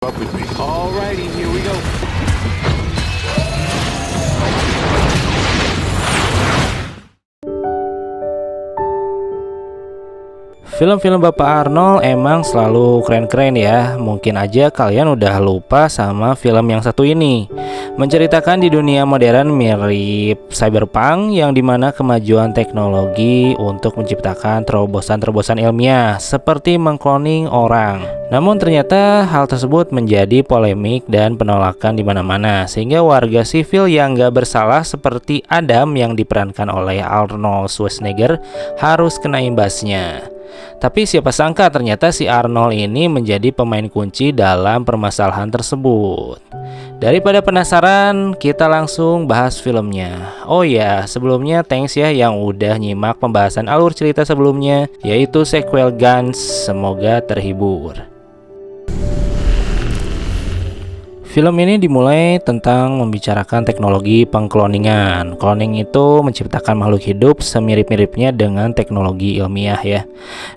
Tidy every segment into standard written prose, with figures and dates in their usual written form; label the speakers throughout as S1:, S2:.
S1: Up with me. Alrighty, here we go.
S2: Film-film Bapak Arnold emang selalu keren-keren ya. Mungkin aja kalian udah lupa sama film yang satu ini. Menceritakan di dunia modern mirip cyberpunk, yang dimana kemajuan teknologi untuk menciptakan terobosan-terobosan ilmiah seperti mengkloning orang. Namun ternyata hal tersebut menjadi polemik dan penolakan di mana-mana, sehingga warga sivil yang gak bersalah seperti Adam yang diperankan oleh Arnold Schwarzenegger harus kena imbasnya. Tapi siapa sangka ternyata si Arnold ini menjadi pemain kunci dalam permasalahan tersebut. Daripada penasaran, kita langsung bahas filmnya. Oh ya, sebelumnya thanks ya yang udah nyimak pembahasan alur cerita sebelumnya, yaitu sequel Guns. Semoga terhibur. Film ini dimulai tentang membicarakan teknologi pengkloningan. Cloning itu menciptakan makhluk hidup semirip-miripnya dengan teknologi ilmiah ya.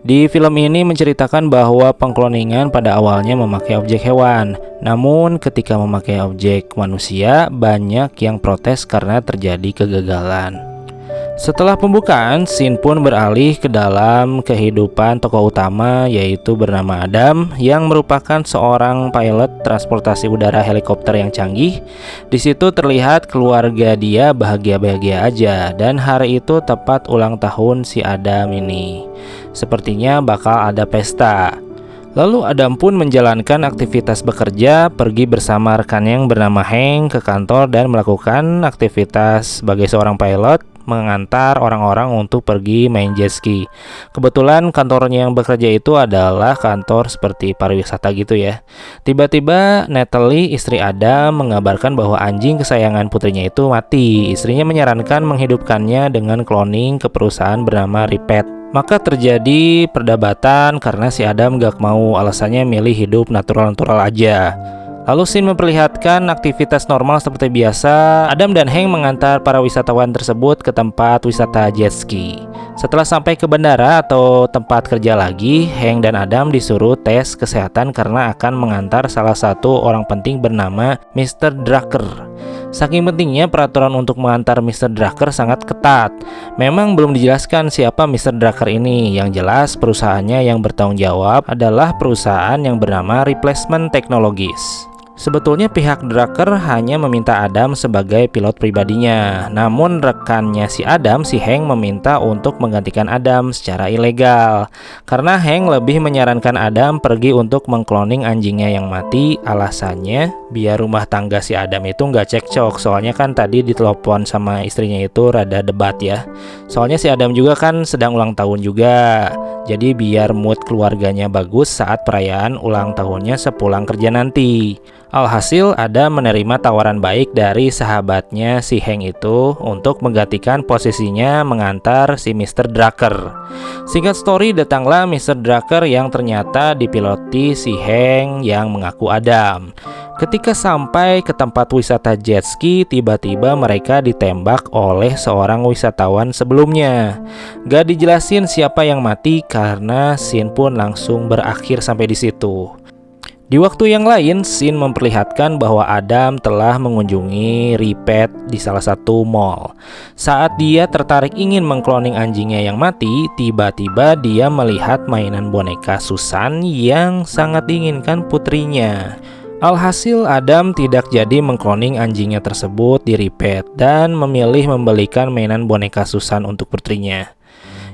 S2: Di film ini menceritakan bahwa pengkloningan pada awalnya memakai objek hewan. Namun ketika memakai objek manusia, banyak yang protes karena terjadi kegagalan. Setelah pembukaan, scene pun beralih ke dalam kehidupan tokoh utama, yaitu bernama Adam, yang merupakan seorang pilot transportasi udara helikopter yang canggih. Di situ terlihat keluarga dia bahagia-bahagia aja, dan hari itu tepat ulang tahun si Adam ini. Sepertinya bakal ada pesta. Lalu Adam pun menjalankan aktivitas bekerja, pergi bersama rekannya yang bernama Hank ke kantor dan melakukan aktivitas sebagai seorang pilot, mengantar orang-orang untuk pergi main jet ski. Kebetulan kantornya yang bekerja itu adalah kantor seperti pariwisata gitu ya. Tiba-tiba Natalie, istri Adam, mengabarkan bahwa anjing kesayangan putrinya itu mati. Istrinya menyarankan menghidupkannya dengan cloning ke perusahaan bernama Ripet. Maka terjadi perdebatan karena si Adam gak mau, alasannya milih hidup natural-natural aja. Lalu scene memperlihatkan aktivitas normal seperti biasa. Adam dan Hank mengantar para wisatawan tersebut ke tempat wisata jet ski. Setelah sampai ke bandara atau tempat kerja lagi, Hank dan Adam disuruh tes kesehatan karena akan mengantar salah satu orang penting bernama Mr. Drucker. Saking pentingnya peraturan untuk mengantar Mr. Drucker sangat ketat. Memang belum dijelaskan siapa Mr. Drucker ini. Yang jelas perusahaannya yang bertanggung jawab adalah perusahaan yang bernama Replacement Technologies. Sebetulnya pihak Drucker hanya meminta Adam sebagai pilot pribadinya. Namun rekannya si Adam, si Hank, meminta untuk menggantikan Adam secara ilegal. Karena Hank lebih menyarankan Adam pergi untuk mengkloning anjingnya yang mati. Alasannya biar rumah tangga si Adam itu nggak cekcok. Soalnya kan tadi ditelepon sama istrinya itu rada debat ya. Soalnya si Adam juga kan sedang ulang tahun juga. Jadi biar mood keluarganya bagus saat perayaan ulang tahunnya sepulang kerja nanti. Alhasil Adam menerima tawaran baik dari sahabatnya si Hank itu untuk menggantikan posisinya mengantar si Mr. Drucker. Singkat story, datanglah Mr. Drucker yang ternyata dipiloti si Hank yang mengaku Adam. Ketika sampai ke tempat wisata jet ski, tiba-tiba mereka ditembak oleh seorang wisatawan sebelumnya. Gak dijelasin siapa yang mati karena scene pun langsung berakhir sampai di situ. Di waktu yang lain, scene memperlihatkan bahwa Adam telah mengunjungi Ripet di salah satu mall. Saat dia tertarik ingin mengkloning anjingnya yang mati, tiba-tiba dia melihat mainan boneka Susan yang sangat diinginkan putrinya. Alhasil Adam tidak jadi mengkloning anjingnya tersebut di Ripet dan memilih membelikan mainan boneka Susan untuk putrinya.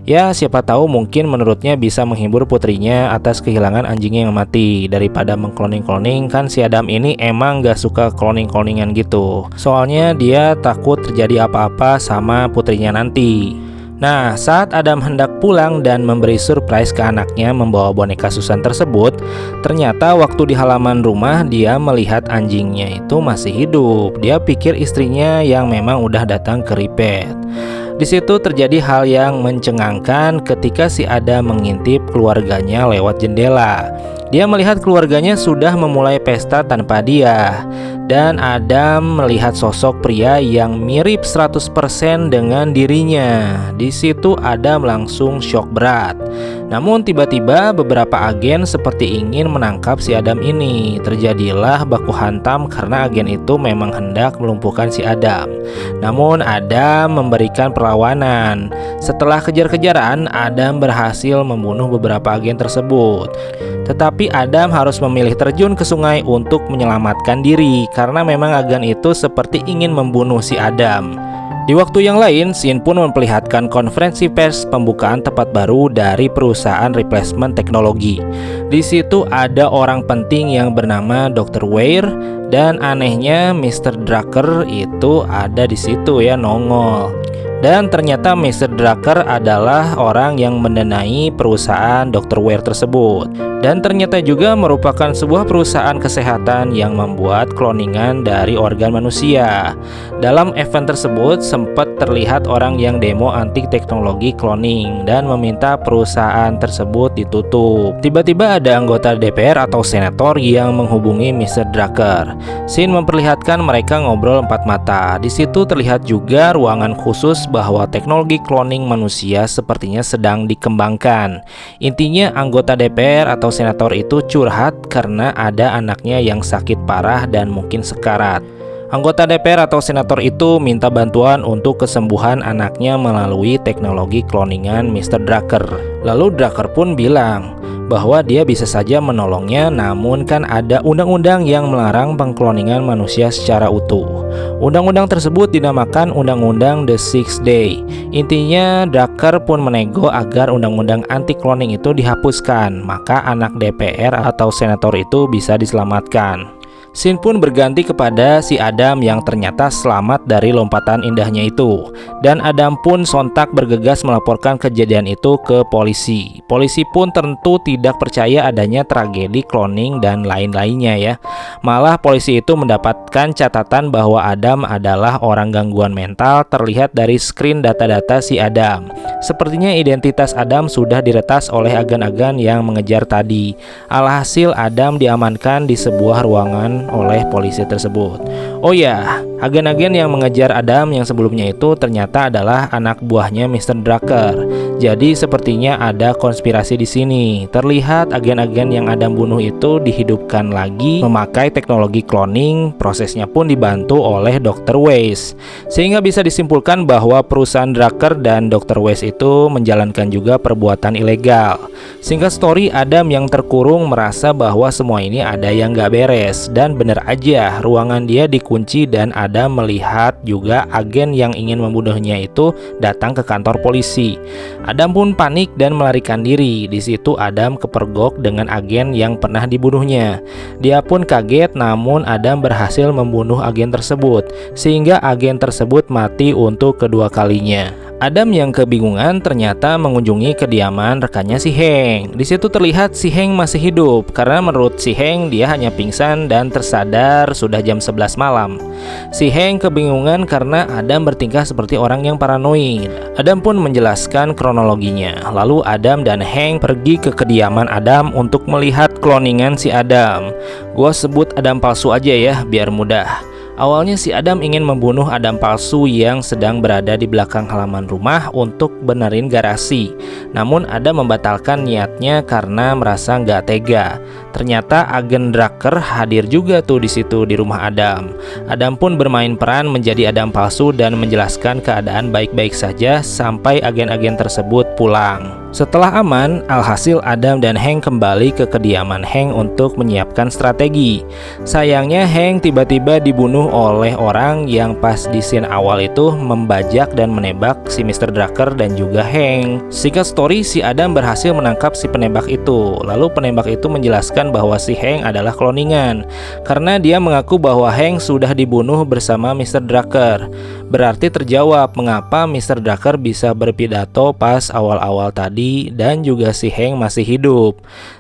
S2: Ya, siapa tahu mungkin menurutnya bisa menghibur putrinya atas kehilangan anjingnya yang mati. Daripada mengkloning-kloning, kan si Adam ini emang gak suka cloning-cloningan gitu. Soalnya dia takut terjadi apa-apa sama putrinya nanti. Nah, saat Adam hendak pulang dan memberi surprise ke anaknya membawa boneka Susan tersebut, ternyata waktu di halaman rumah dia melihat anjingnya itu masih hidup. Dia pikir istrinya yang memang udah datang ke Ripet. Di situ terjadi hal yang mencengangkan ketika si Adam mengintip keluarganya lewat jendela. Dia melihat keluarganya sudah memulai pesta tanpa dia. Dan Adam melihat sosok pria yang mirip 100% dengan dirinya. Di situ Adam langsung syok berat. Namun tiba-tiba beberapa agen seperti ingin menangkap si Adam ini. Terjadilah baku hantam karena agen itu memang hendak melumpuhkan si Adam. Namun Adam memberikan perlawanan. Setelah kejar-kejaran, Adam berhasil membunuh beberapa agen tersebut. Tetapi Adam harus memilih terjun ke sungai untuk menyelamatkan diri karena memang agen itu seperti ingin membunuh si Adam. Di waktu yang lain, Shin pun memperlihatkan konferensi pers pembukaan tempat baru dari perusahaan replacement teknologi. Di situ ada orang penting yang bernama Dr. Weir dan anehnya Mr. Drucker itu ada di situ ya, nongol. Dan ternyata Mr. Drucker adalah orang yang mendanai perusahaan Dr. Weir tersebut. Dan ternyata juga merupakan sebuah perusahaan kesehatan yang membuat kloningan dari organ manusia. Dalam event tersebut sempat terlihat orang yang demo anti teknologi cloning dan meminta perusahaan tersebut ditutup. Tiba-tiba ada anggota DPR atau senator yang menghubungi Mr. Drucker. Shin memperlihatkan mereka ngobrol empat mata. Di situ terlihat juga ruangan khusus bahwa teknologi cloning manusia sepertinya sedang dikembangkan. Intinya anggota DPR atau senator itu curhat karena ada anaknya yang sakit parah dan mungkin sekarat. Anggota DPR atau senator itu minta bantuan untuk kesembuhan anaknya melalui teknologi cloningan Mr. Drucker. Lalu Drucker pun bilang bahwa dia bisa saja menolongnya, namun kan ada undang-undang yang melarang pengkloningan manusia secara utuh. Undang-undang tersebut dinamakan Undang-Undang The Sixth Day. Intinya Drucker pun menego agar undang-undang anti-cloning itu dihapuskan, maka anak DPR atau senator itu bisa diselamatkan. Shin pun berganti kepada si Adam yang ternyata selamat dari lompatan indahnya itu. Dan Adam pun sontak bergegas melaporkan kejadian itu ke polisi. Polisi pun tentu tidak percaya adanya tragedi cloning dan lain-lainnya ya. Malah polisi itu mendapatkan catatan bahwa Adam adalah orang gangguan mental terlihat dari screen data-data si Adam. Sepertinya identitas Adam sudah diretas oleh agen-agen yang mengejar tadi. Alhasil Adam diamankan di sebuah ruangan oleh polisi tersebut. Oh ya, agen-agen yang mengejar Adam yang sebelumnya itu ternyata adalah anak buahnya Mr. Drucker. Jadi sepertinya ada konspirasi di sini. Terlihat agen-agen yang Adam bunuh itu dihidupkan lagi memakai teknologi cloning. Prosesnya pun dibantu oleh Dr. Weiss. Sehingga bisa disimpulkan bahwa perusahaan Drucker dan Dr. Weiss itu menjalankan juga perbuatan ilegal. Sehingga story Adam yang terkurung merasa bahwa semua ini ada yang gak beres. Dan benar aja, ruangan dia dikunci dan Adam melihat juga agen yang ingin membunuhnya itu datang ke kantor polisi. Adam pun panik dan melarikan diri. Di situ Adam kepergok dengan agen yang pernah dibunuhnya. Dia pun kaget, namun Adam berhasil membunuh agen tersebut, sehingga agen tersebut mati untuk kedua kalinya. Adam yang kebingungan ternyata mengunjungi kediaman rekannya si Heng. Di situ terlihat si Heng masih hidup karena menurut si Heng dia hanya pingsan dan tersadar sudah jam 11 malam. Si Heng kebingungan karena Adam bertingkah seperti orang yang paranoid. Adam pun menjelaskan kronologinya. Lalu Adam dan Heng pergi ke kediaman Adam untuk melihat kloningan si Adam. Gua sebut Adam palsu aja ya biar mudah. Awalnya si Adam ingin membunuh Adam palsu yang sedang berada di belakang halaman rumah untuk benerin garasi. Namun Adam membatalkan niatnya karena merasa nggak tega. Ternyata agen Drucker hadir juga tuh di situ di rumah Adam. Adam pun bermain peran menjadi Adam palsu dan menjelaskan keadaan baik-baik saja sampai agen-agen tersebut pulang. Setelah aman, alhasil Adam dan Heng kembali ke kediaman Heng untuk menyiapkan strategi. Sayangnya Heng tiba-tiba dibunuh oleh orang yang pas di scene awal itu membajak dan menembak si Mr. Drucker dan juga Heng. Singkat story, si Adam berhasil menangkap si penembak itu. Lalu penembak itu menjelaskan bahwa si Heng adalah kloningan karena dia mengaku bahwa Heng sudah dibunuh bersama Mr. Drucker. Berarti terjawab mengapa Mr. Drucker bisa berpidato pas awal-awal tadi dan juga si Heng masih hidup.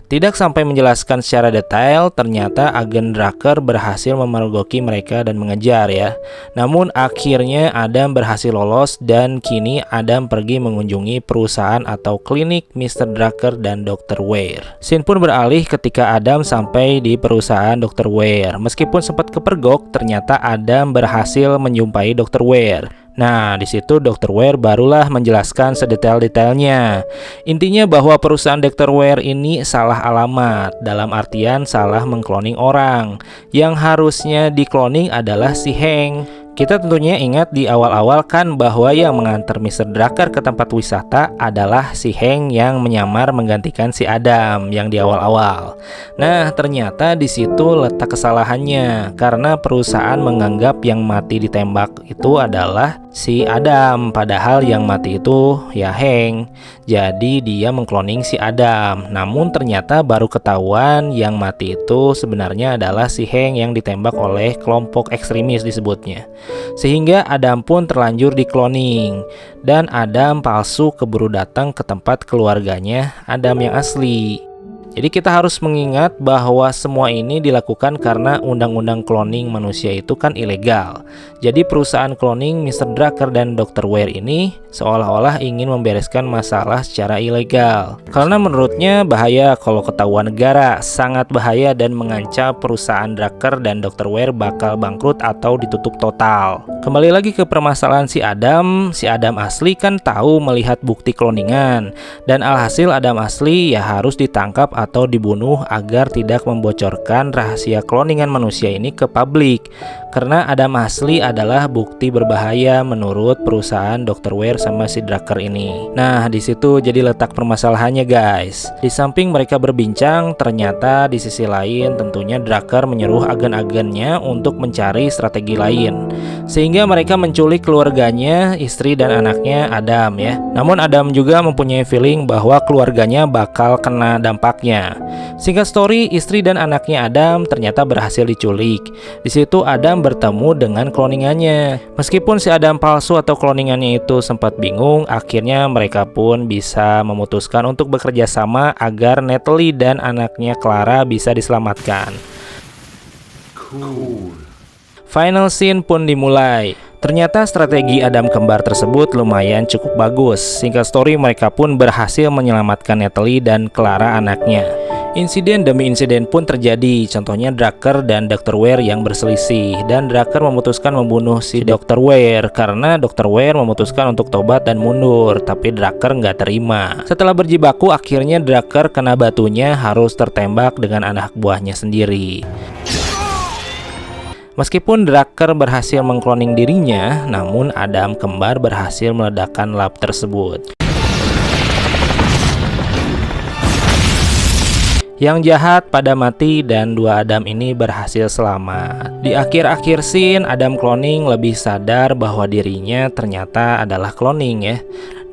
S2: Tidak sampai menjelaskan secara detail, ternyata agen Drucker berhasil memergoki mereka dan mengejar ya. Namun akhirnya Adam berhasil lolos dan kini Adam pergi mengunjungi perusahaan atau klinik Mr. Drucker dan Dr. Ware. Scene pun beralih ketika Adam sampai di perusahaan Dr. Ware. Meskipun sempat kepergok, ternyata Adam berhasil menjumpai Dr. Ware. Nah, di situ Dr. Ware barulah menjelaskan sedetail-detailnya. Intinya bahwa perusahaan Dr. Ware ini salah alamat, dalam artian salah mengkloning orang. Yang harusnya dikloning adalah si Hank. Kita tentunya ingat di awal-awal kan bahwa yang mengantar Mr. Drucker ke tempat wisata adalah si Hank yang menyamar menggantikan si Adam yang di awal-awal. Nah, ternyata di situ letak kesalahannya karena perusahaan menganggap yang mati ditembak itu adalah si Adam, padahal yang mati itu ya Hank. Jadi dia mengkloning si Adam. Namun ternyata baru ketahuan yang mati itu sebenarnya adalah si Hank yang ditembak oleh kelompok ekstremis disebutnya. Sehingga Adam pun terlanjur dikloning dan Adam palsu keburu datang ke tempat keluarganya Adam yang asli. Jadi kita harus mengingat bahwa semua ini dilakukan karena undang-undang cloning manusia itu kan ilegal. Jadi perusahaan cloning Mr. Drucker dan Dr. Ware ini seolah-olah ingin membereskan masalah secara ilegal. Karena menurutnya bahaya kalau ketahuan negara, sangat bahaya dan mengancam perusahaan Drucker dan Dr. Ware bakal bangkrut atau ditutup total. Kembali lagi ke permasalahan si Adam asli kan tahu melihat bukti cloningan dan alhasil Adam asli ya harus ditangkap atau dibunuh agar tidak membocorkan rahasia cloningan manusia ini ke publik. Karena Adam asli adalah bukti berbahaya menurut perusahaan Dr. Ware sama si Drucker ini. Nah, di situ jadi letak permasalahannya guys. Di samping mereka berbincang, ternyata di sisi lain tentunya Drucker menyuruh agen-agennya untuk mencari strategi lain. Sehingga mereka menculik keluarganya, istri dan anaknya Adam ya. Namun Adam juga mempunyai feeling bahwa keluarganya bakal kena dampaknya. Singkat story, istri dan anaknya Adam ternyata berhasil diculik. Di situ Adam bertemu dengan cloningannya. Meskipun si Adam palsu atau cloningannya itu sempat bingung, akhirnya mereka pun bisa memutuskan untuk bekerja sama agar Natalie dan anaknya Clara bisa diselamatkan.
S1: Cool.
S2: Final scene pun dimulai. Ternyata strategi Adam kembar tersebut lumayan cukup bagus. Singkat story, mereka pun berhasil menyelamatkan Natalie dan Clara anaknya. Insiden demi insiden pun terjadi, contohnya Drucker dan Dr. Ware yang berselisih, dan Drucker memutuskan membunuh si Dr. Ware karena Dr. Ware memutuskan untuk tobat dan mundur, tapi Drucker nggak terima. Setelah berjibaku, akhirnya Drucker kena batunya harus tertembak dengan anak buahnya sendiri. Meskipun Drucker berhasil mengkloning dirinya, namun Adam kembar berhasil meledakkan lab tersebut. Yang jahat pada mati dan dua Adam ini berhasil selamat. Di akhir-akhir scene, Adam cloning lebih sadar bahwa dirinya ternyata adalah cloning ya.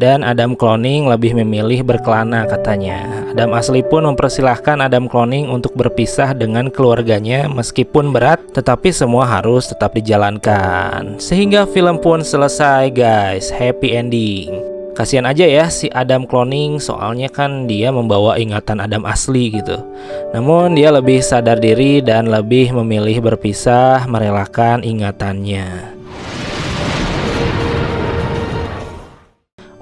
S2: Dan Adam cloning lebih memilih berkelana katanya. Adam asli pun mempersilahkan Adam cloning untuk berpisah dengan keluarganya meskipun berat, tetapi semua harus tetap dijalankan. Sehingga film pun selesai guys, happy ending. Kasihan aja ya si Adam cloning, soalnya kan dia membawa ingatan Adam asli gitu. Namun dia lebih sadar diri dan lebih memilih berpisah, merelakan ingatannya.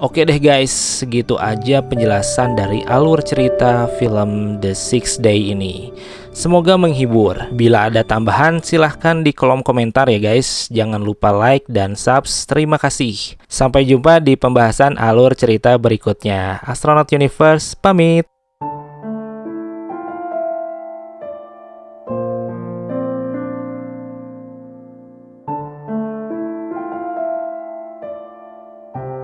S2: Oke deh guys, segitu aja penjelasan dari alur cerita film The Sixth Day ini. Semoga menghibur. Bila ada tambahan silahkan di kolom komentar ya guys. Jangan lupa like dan subs. Terima kasih. Sampai jumpa di pembahasan alur cerita berikutnya. Astronaut Universe pamit.